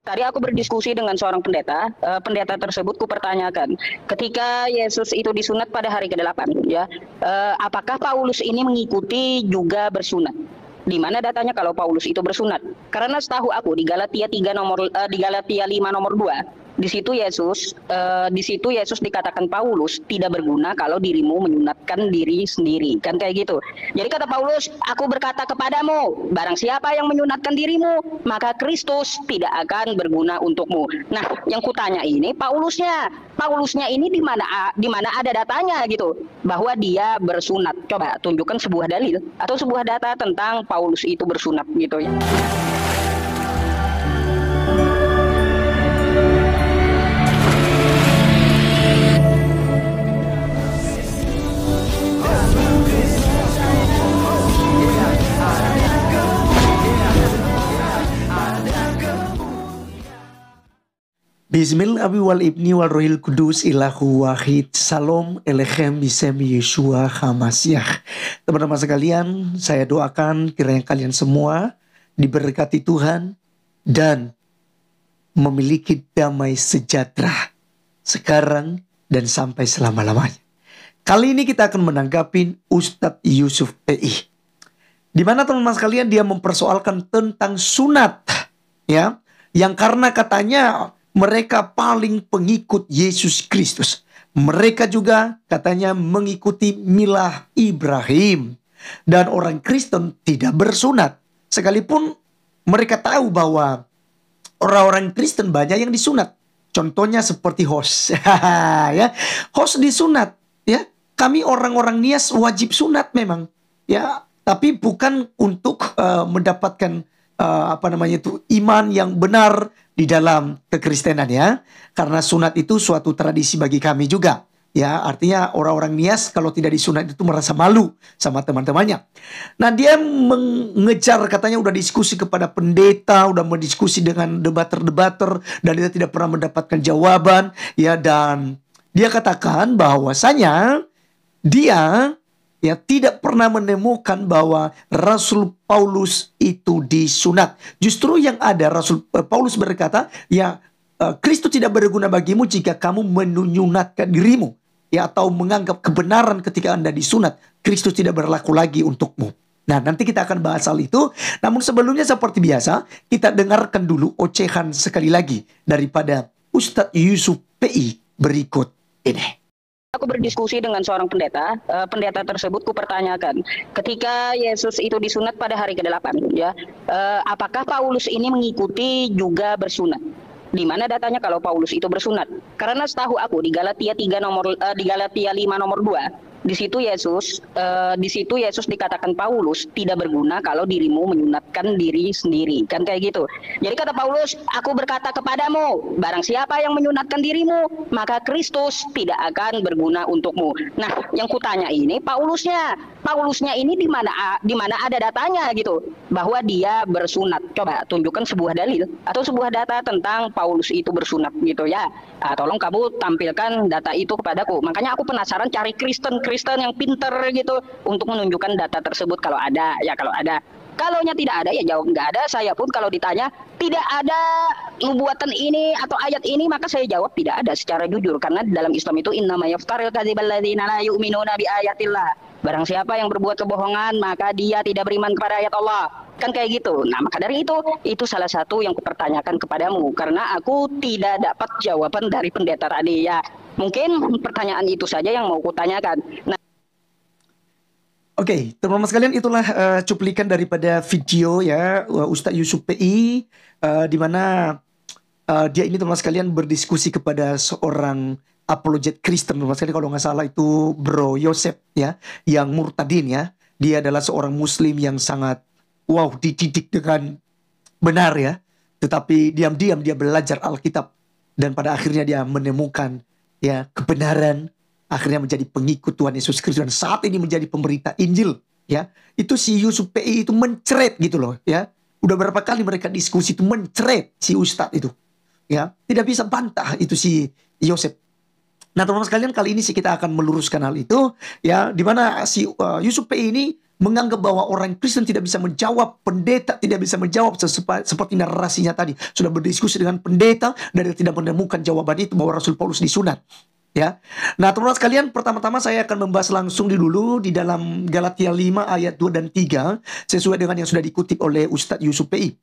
Tadi aku berdiskusi dengan seorang pendeta, pendeta tersebut kupertanyakan, ketika Yesus itu disunat pada hari ke-8, ya, apakah Paulus ini mengikuti juga bersunat? Di mana datanya kalau Paulus itu bersunat? Karena setahu aku di Galatia 3 nomor di Galatia 5 nomor 2, di situ Yesus dikatakan Paulus tidak berguna kalau dirimu menyunatkan diri sendiri, kan kayak gitu. Jadi kata Paulus, aku berkata kepadamu, barang siapa yang menyunatkan dirimu, maka Kristus tidak akan berguna untukmu. Nah, yang kutanya ini Paulusnya ini di mana ada datanya gitu bahwa dia bersunat. Coba tunjukkan sebuah dalil atau sebuah data tentang Paulus itu bersunat gitu ya. Bismillah wal ibni wal rohil kudus ilahu wahid. Salam elechem bisem Yeshua Hamasyah. Teman-teman sekalian, saya doakan kiranya kalian semua diberkati Tuhan dan memiliki damai sejahtera sekarang dan sampai selama-lamanya. Kali ini kita akan menanggapi Ustadz Yusuf PI. Di mana teman-teman sekalian dia mempersoalkan tentang sunat, ya, yang karena katanya mereka paling pengikut Yesus Kristus. Mereka juga katanya mengikuti milah Ibrahim. Dan orang Kristen tidak bersunat. Sekalipun mereka tahu bahwa orang-orang Kristen banyak yang disunat. Contohnya seperti host. Ya, host disunat. Ya, kami orang-orang Nias wajib sunat memang. Ya, tapi bukan untuk mendapatkan iman yang benar di dalam kekristenan, ya. Karena sunat itu suatu tradisi bagi kami juga. Ya, artinya orang-orang Nias kalau tidak disunat itu merasa malu sama teman-temannya. Nah, dia mengejar, katanya udah diskusi kepada pendeta, udah mendiskusi dengan debater-debater, dan dia tidak pernah mendapatkan jawaban, ya. Dan dia katakan bahwasanya dia tidak pernah menemukan bahwa Rasul Paulus itu disunat. Justru yang ada Rasul Paulus berkata, Kristus tidak berguna bagimu jika kamu menyunatkan dirimu, ya, atau menganggap kebenaran ketika Anda disunat. Kristus tidak berlaku lagi untukmu. Nah, nanti kita akan bahas hal itu. Namun sebelumnya seperti biasa, kita dengarkan dulu ocehan sekali lagi daripada Ustadz Yusuf PI berikut ini. Aku berdiskusi dengan seorang pendeta, pendeta tersebut kupertanyakan, ketika Yesus itu disunat pada hari ke-8, ya, apakah Paulus ini mengikuti juga bersunat? Di mana datanya kalau Paulus itu bersunat? Karena setahu aku di Galatia 5 nomor 2, di situ Yesus dikatakan Paulus tidak berguna kalau dirimu menyunatkan diri sendiri, kan kayak gitu. Jadi kata Paulus, aku berkata kepadamu, barang siapa yang menyunatkan dirimu, maka Kristus tidak akan berguna untukmu. Nah, yang kutanya ini Paulusnya ini di mana ada datanya gitu bahwa dia bersunat. Coba tunjukkan sebuah dalil atau sebuah data tentang Paulus itu bersunat gitu ya. Tolong kamu tampilkan data itu kepadaku. Makanya aku penasaran cari Kristen yang pinter gitu untuk menunjukkan data tersebut kalau ada, ya kalau ada. Kalaunya tidak ada, ya jawab nggak ada. Saya pun kalau ditanya tidak ada nubuatan ini atau ayat ini, maka saya jawab tidak ada secara jujur. Karena dalam Islam itu innama yaftaril kadzibal ladzina la yu'minuna bi ayatillah. Barang siapa yang berbuat kebohongan, maka dia tidak beriman kepada ayat Allah. Kan kayak gitu. Nah, maka dari itu salah satu yang kupertanyakan kepadamu. Karena aku tidak dapat jawaban dari pendeta tadi. Ya, mungkin pertanyaan itu saja yang mau kutanyakan. Nah, Oke, teman-teman sekalian, itulah cuplikan daripada video, ya, Ustadz Yusuf PI, di mana dia ini, teman-teman sekalian, berdiskusi kepada seorang apologet Kristen, teman-teman sekalian. Kalau nggak salah itu Bro Yosef, ya, yang murtadin, ya. Dia adalah seorang Muslim yang sangat dididik dengan benar, ya. Tetapi diam-diam dia belajar Alkitab dan pada akhirnya dia menemukan, ya, kebenaran. Akhirnya menjadi pengikut Tuhan Yesus Kristus dan saat ini menjadi pemberita Injil, ya. Itu si Yusuf PI itu mencret gitu loh, ya. Udah berapa kali mereka diskusi itu mencret si Ustadz itu, ya. Tidak bisa bantah itu si Yosef. Nah, teman-teman sekalian, kali ini sih kita akan meluruskan hal itu, ya, di mana si Yusuf PI ini menganggap bahwa orang Kristen tidak bisa menjawab, pendeta tidak bisa menjawab seperti narasinya tadi. Sudah berdiskusi dengan pendeta dan dia tidak menemukan jawaban itu bahwa Rasul Paulus disunat. Ya. Nah, teman-teman sekalian, pertama-tama saya akan membahas langsung dulu di dalam Galatia 5 ayat 2 dan 3 sesuai dengan yang sudah dikutip oleh Ustadz Yusuf PI.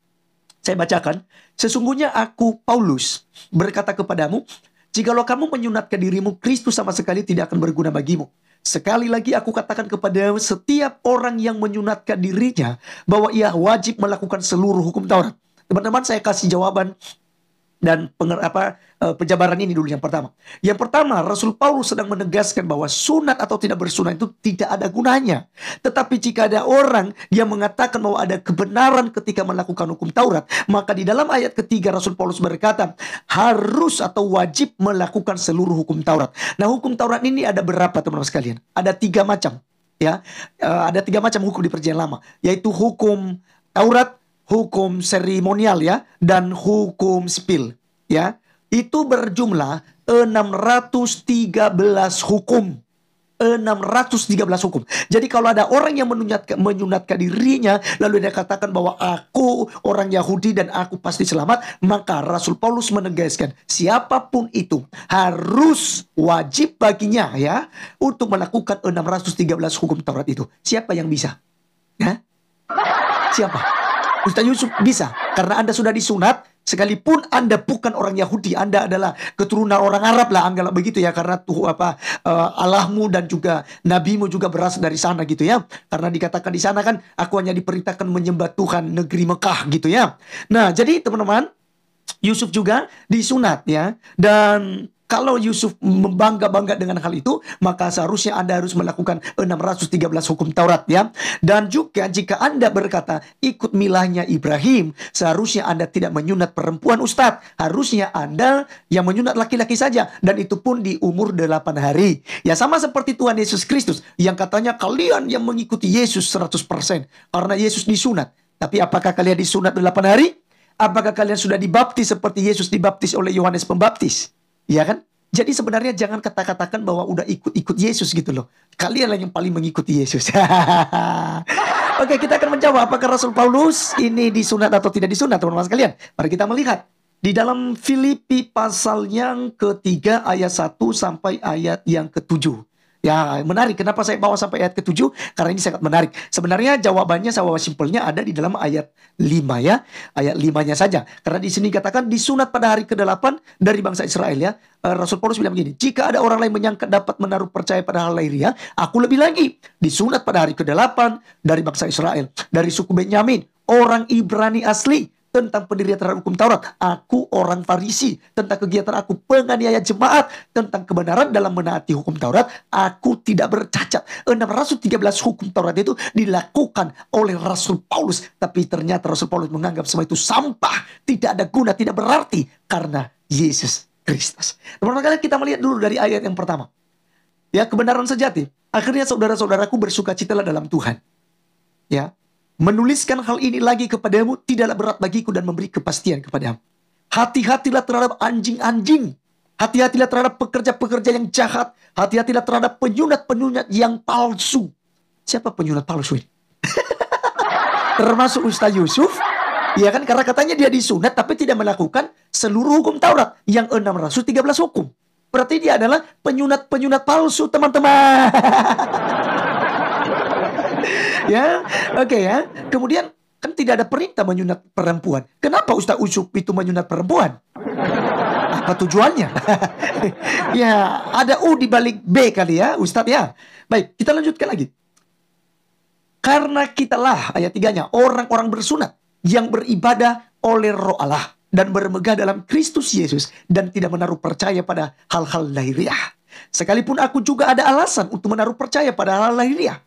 Saya bacakan, sesungguhnya aku Paulus berkata kepadamu, jikalau kamu menyunatkan dirimu, Kristus sama sekali tidak akan berguna bagimu. Sekali lagi aku katakan kepada setiap orang yang menyunatkan dirinya bahwa ia wajib melakukan seluruh hukum Taurat. Teman-teman, saya kasih jawaban dan penjabaran ini dulu yang pertama. Yang pertama, Rasul Paulus sedang menegaskan bahwa sunat atau tidak bersunat itu tidak ada gunanya. Tetapi jika ada orang yang mengatakan bahwa ada kebenaran ketika melakukan hukum Taurat, maka di dalam ayat ketiga Rasul Paulus berkata, harus atau wajib melakukan seluruh hukum Taurat. Nah, hukum Taurat ini ada berapa teman-teman sekalian? Ada 3 macam. Ya, ada 3 macam hukum di Perjanjian Lama, yaitu hukum Taurat, hukum seremonial ya, dan hukum sipil ya. Itu berjumlah 613 hukum. 613 hukum. Jadi kalau ada orang yang menyunatkan dirinya lalu dia katakan bahwa aku orang Yahudi dan aku pasti selamat, maka Rasul Paulus menegaskan siapapun itu harus wajib baginya ya untuk melakukan 613 hukum Taurat itu. Siapa yang bisa? Ya? Siapa? Ustaz Yusuf bisa, karena Anda sudah disunat, sekalipun Anda bukan orang Yahudi, Anda adalah keturunan orang Arab lah, anggaplah begitu ya, karena Allahmu dan juga nabimu juga berasal dari sana gitu ya. Karena dikatakan di sana kan, aku hanya diperintahkan menyembah Tuhan negeri Mekah gitu ya. Nah, jadi teman-teman, Yusuf juga disunat ya, dan kalau Yusuf membangga-bangga dengan hal itu, maka seharusnya Anda harus melakukan 613 hukum Taurat ya. Dan juga jika Anda berkata ikut milahnya Ibrahim, seharusnya Anda tidak menyunat perempuan Ustadz. Harusnya Anda yang menyunat laki-laki saja, dan itu pun di umur 8 hari. Ya sama seperti Tuhan Yesus Kristus yang katanya kalian yang mengikuti Yesus 100% karena Yesus disunat. Tapi apakah kalian disunat 8 hari? Apakah kalian sudah dibaptis seperti Yesus dibaptis oleh Yohanes Pembaptis? Ya kan? Jadi sebenarnya jangan katakan bahwa udah ikut-ikut Yesus gitu loh. Kalian lah yang paling mengikuti Yesus. Oke, kita akan menjawab apakah Rasul Paulus ini disunat atau tidak disunat, teman-teman sekalian. Mari kita melihat di dalam Filipi pasal yang ketiga ayat 1 sampai ayat yang ke-7. Ya, menarik. Kenapa saya bawa sampai ayat ke-7? Karena ini sangat menarik. Sebenarnya jawabannya sama simpelnya ada di dalam ayat 5 ya. Ayat 5-nya saja. Karena di sini katakan disunat pada hari ke-8 dari bangsa Israel ya. Rasul Paulus bilang begini, jika ada orang lain menyangka dapat menaruh percaya pada hal lahiriah, aku lebih lagi. Disunat pada hari ke-8 dari bangsa Israel, dari suku Benyamin, orang Ibrani asli. Tentang pendirian terhadap hukum Taurat, aku orang Farisi. Tentang kegiatan aku penganiaya jemaat, tentang kebenaran dalam menaati hukum Taurat, aku tidak bercacat. 613 hukum Taurat itu dilakukan oleh Rasul Paulus, tapi ternyata Rasul Paulus menganggap semua itu sampah, tidak ada guna, tidak berarti karena Yesus Kristus. Teman-teman, kita melihat dulu dari ayat yang pertama. Ya, kebenaran sejati. Akhirnya saudara-saudaraku bersukacitalah dalam Tuhan. Ya. Menuliskan hal ini lagi kepadamu tidaklah berat bagiku dan memberi kepastian kepadamu. Hati-hatilah terhadap anjing-anjing. Hati-hatilah terhadap pekerja-pekerja yang jahat. Hati-hatilah terhadap penyunat-penyunat yang palsu. Siapa penyunat palsu ini? Termasuk Ustaz Yusuf. Ya kan, karena katanya dia disunat tapi tidak melakukan seluruh hukum Taurat yang 613 hukum. Berarti dia adalah penyunat-penyunat palsu, teman-teman. Ya, oke ya. Kemudian kan tidak ada perintah menyunat perempuan. Kenapa Ustaz Yusuf itu menyunat perempuan? Apa tujuannya? Ya, ada U di balik B kali ya, Ustaz ya. Baik, kita lanjutkan lagi. Karena kitalah, ayat 3-nya, orang-orang bersunat yang beribadah oleh Roh Allah dan bermegah dalam Kristus Yesus dan tidak menaruh percaya pada hal-hal lahiriah. Sekalipun aku juga ada alasan untuk menaruh percaya pada hal lahiriah.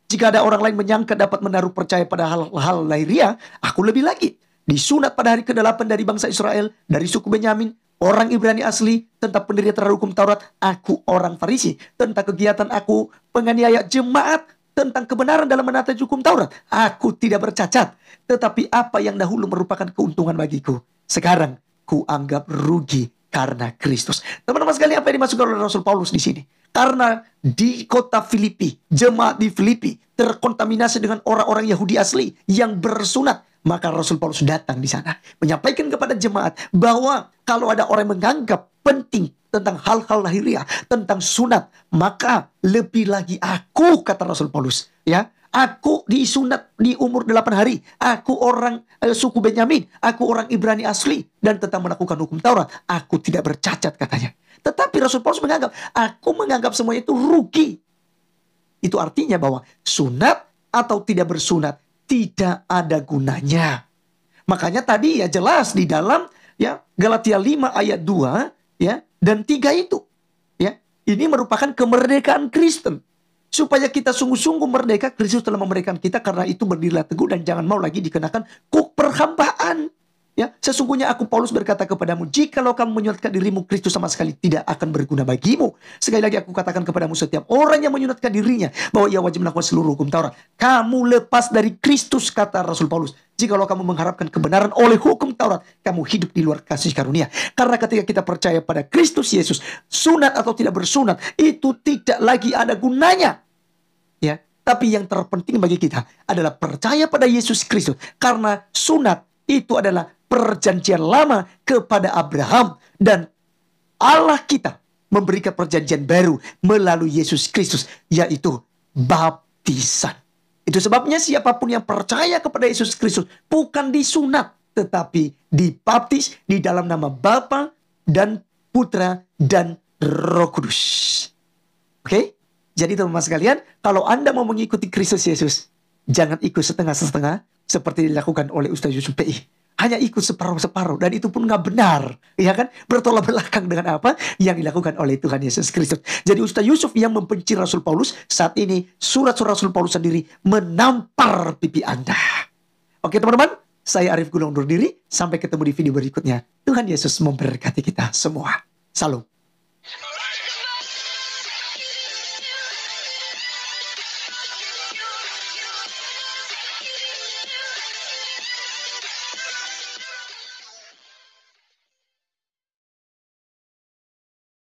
Jika ada orang lain menyangka dapat menaruh percaya pada hal-hal lahiriah, aku lebih lagi. Disunat pada hari ke-8 dari bangsa Israel, dari suku Benyamin, orang Ibrani asli, tentang pendirian terhadap hukum Taurat, aku orang Farisi. Tentang kegiatan aku penganiaya jemaat, tentang kebenaran dalam menaati hukum Taurat, aku tidak bercacat. Tetapi apa yang dahulu merupakan keuntungan bagiku, sekarang ku anggap rugi karena Kristus. Teman-teman sekalian, apa yang dimaksudkan oleh Rasul Paulus di sini? Karena di kota Filipi, jemaat di Filipi terkontaminasi dengan orang-orang Yahudi asli yang bersunat. Maka Rasul Paulus datang di sana menyampaikan kepada jemaat bahwa kalau ada orang yang menganggap penting tentang hal-hal lahiriah, tentang sunat, maka lebih lagi aku, kata Rasul Paulus, ya, aku disunat di umur 8 hari. Aku orang suku Benyamin. Aku orang Ibrani asli. Dan tetap melakukan hukum Taurat. Aku tidak bercacat, katanya. Tetapi Rasul Paulus menganggap semuanya itu rugi. Itu artinya bahwa sunat atau tidak bersunat tidak ada gunanya. Makanya tadi ya jelas di dalam ya Galatia 5 ayat 2 ya dan 3 itu. Ya, ini merupakan kemerdekaan Kristen. Supaya kita sungguh-sungguh merdeka, Kristus telah memerdekakan kita, karena itu berdirilah teguh dan jangan mau lagi dikenakan kuk perhambaan. Ya, sesungguhnya aku Paulus berkata kepadamu, jikalau kamu menyunatkan dirimu, Kristus sama sekali tidak akan berguna bagimu. Sekali lagi aku katakan kepadamu, setiap orang yang menyunatkan dirinya bahwa ia wajib melakukan seluruh hukum Taurat, kamu lepas dari Kristus, kata Rasul Paulus. Jikalau kamu mengharapkan kebenaran oleh hukum Taurat, kamu hidup di luar kasih karunia. Karena ketika kita percaya pada Kristus Yesus, sunat atau tidak bersunat itu tidak lagi ada gunanya. Ya, tapi yang terpenting bagi kita adalah percaya pada Yesus Kristus, karena sunat itu adalah perjanjian lama kepada Abraham, dan Allah kita memberikan perjanjian baru melalui Yesus Kristus, yaitu baptisan. Itu sebabnya siapapun yang percaya kepada Yesus Kristus bukan disunat, tetapi dibaptis di dalam nama Bapa dan Putra dan Roh Kudus. Oke? Jadi teman-teman sekalian, kalau Anda mau mengikuti Kristus Yesus, jangan ikut setengah-setengah seperti dilakukan oleh Ustaz Yusuf PI. Hanya ikut separuh-separuh, dan itu pun nggak benar, ya kan? Bertolak belakang dengan apa yang dilakukan oleh Tuhan Yesus Kristus. Jadi Ustaz Yusuf yang membenci Rasul Paulus, saat ini surat-surat Rasul Paulus sendiri menampar pipi Anda. Oke teman-teman, saya Arif Gunung undur diri. Sampai ketemu di video berikutnya. Tuhan Yesus memberkati kita semua. Salam.